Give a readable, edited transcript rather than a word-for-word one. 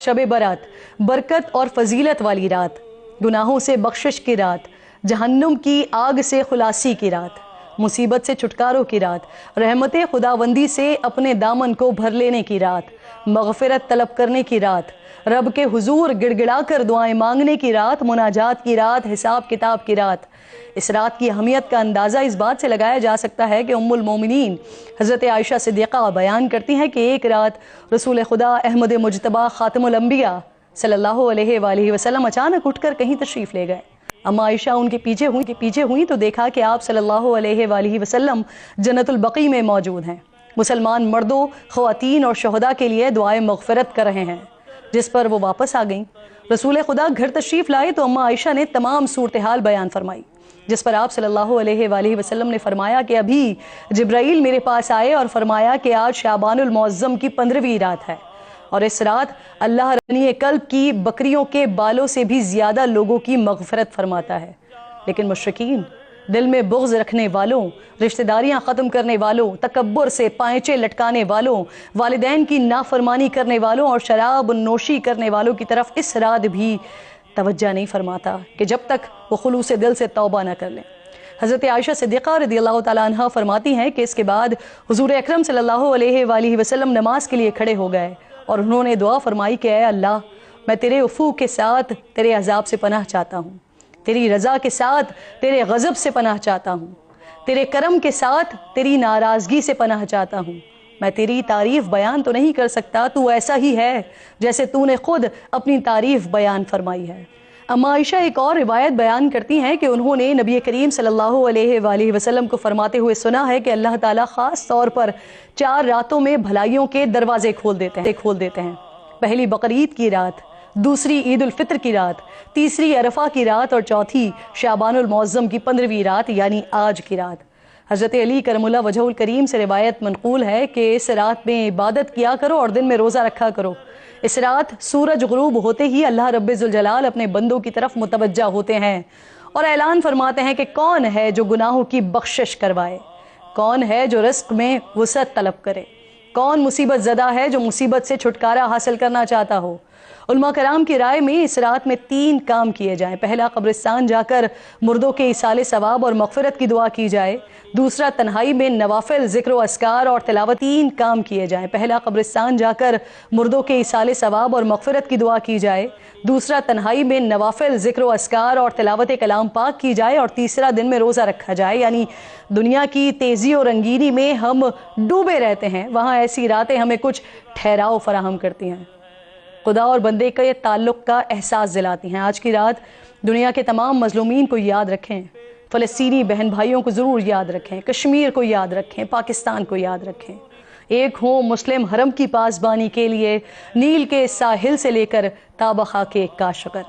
शब बरात, बरकत और फजीलत वाली रात, गुनाहों से बख्शिश की रात, जहन्नुम की आग से खुलासी की रात, मुसीबत से छुटकारों की रात, रहमत खुदावंदी से अपने दामन को भर लेने की रात, मगफिरत तलब करने की रात, रब के हुजूर गिड़गिड़ा कर दुआएं मांगने की रात, मुनाजात की रात, हिसाब किताब की रात। इस रात की अहमियत का अंदाज़ा इस बात से लगाया जा सकता है कि उम्मुल मोमिनीन हज़रत आयशा सिद्दीक़ा बयान करती हैं कि एक रात रसूल खुदा अहमद मुजतबा ख़ातमुल अंबिया सल्लल्लाहु अलैहि वसल्लम अचानक उठकर कहीं तशरीफ़ ले गए। अम्मा आयशा उनके पीछे हुई तो देखा कि आप सल्लल्लाहु अलैहि वसल्लम जन्नतुल बक़ी में मौजूद हैं, मुसलमान मर्दों, ख़वातीन और शहदा के लिए दुआए मग़फ़िरत कर रहे हैं। जिस पर वो वापस आ गईं। रसूल खुदा घर तशरीफ़ लाए तो अम्मा आयशा ने तमाम सूरत हाल बयान फरमाई, जिस पर आप सल्लल्लाहु अलैहि वसल्लम ने फरमाया कि अभी जिब्राइल मेरे पास आए और फरमाया कि आज शाबानुल मुअज़्ज़म की 15वीं रात है और इस रात अल्लाह रनी कल्ब की बकरियों के बालों से भी ज़्यादा लोगों की मग़फ़िरत फरमाता है। लेकिन मुश्रिकीन, दिल में बुग़्ज़ रखने वालों, रिश्तेदारियां ख़त्म करने वालों, तकब्बुर से पांचे लटकाने वालों, वालिदैन की नाफरमानी करने वालों और शराब नोशी करने वालों की तरफ इस रात भी तवज्जो नहीं फरमाता कि जब तक वो खुलूस दिल से तौबा न कर लें। हज़रत आयशा सिद्दीक़ा रज़ियल्लाहु ताला अन्हा फरमाती हैं कि इसके बाद हुज़ूर अकरम सल्लल्लाहु अलैहि वसल्लम नमाज के लिए खड़े हो गए और उन्होंने दुआ फरमाई कि ऐ अल्लाह, मैं तेरे उफ़ू के साथ तेरे अज़ाब से पनाह चाहता हूँ, तेरी रज़ा के साथ तेरे गज़ब से पनाह चाहता हूँ, तेरे करम के साथ तेरी नाराज़गी से पनाह चाहता हूँ। मैं तेरी तारीफ़ बयान तो नहीं कर सकता, तू ऐसा ही है जैसे तूने खुद अपनी तारीफ़ बयान फरमाई है। अम्मा आयशा एक और रिवायत बयान करती हैं कि उन्होंने नबी करीम सल्लल्लाहु अलैहि वसल्लम को फरमाते हुए सुना है कि अल्लाह ताला ख़ास तौर पर 4 रातों में भलाइयों के दरवाजे खोल देते हैं। पहली बकरीद की रात, दूसरी ईद उल फित्र की रात, तीसरी अरफा की रात और चौथी शाबानुल मुअज़्ज़म की 15वीं रात यानी आज की रात। हज़रत अली करमुल्लाह वजहुल करीम से रिवायत मनक़ूल है कि इस रात में इबादत किया करो और दिन में रोज़ा रखा करो। इस रात सूरज गुरूब होते ही अल्लाह रब्बिल जलाल अपने बंदों की तरफ मुतवज्जा होते हैं और ऐलान फरमाते हैं कि कौन है जो गुनाहों की बख्शिश करवाए, कौन है जो रिस्क में वुसअत तलब करे, कौन मुसीबत ज़दा है जो मुसीबत से छुटकारा हासिल करना चाहता हो। उलमा कराम की राय में इस रात में 3 काम किए जाएं। पहला, कब्रिस्तान जाकर मुर्दों के इसाले सवाब और मग़फ़िरत की दुआ की जाए। दूसरा, तन्हाई में नवाफिल ज़िक्र व अस्कार और तिलावत। 3 काम किए जाएं। पहला, कब्रिस्तान जाकर मुर्दों के इसाले सवाब और मग़फ़िरत की दुआ की जाए। दूसरा, तन्हाई में नवाफिल ज़िक्र व अस्कार और तिलावत कलाम पाक की जाए। और तीसरा, दिन में रोज़ा रखा जाए। यानी दुनिया की तेज़ी और रंगीनी में हम डूबे रहते हैं, वहाँ ऐसी रातें हमें कुछ ठहराव फराहम करती हैं, खुदा और बंदे के ताल्लुक़ का एहसास दिलाती हैं। आज की रात दुनिया के तमाम मज़लूमीन को याद रखें, फ़लस्तीनी बहन भाइयों को ज़रूर याद रखें, कश्मीर को याद रखें, पाकिस्तान को याद रखें। एक हों मुस्लिम हरम की पासबानी के लिए नील के साहिल से लेकर ताबा के काशगर।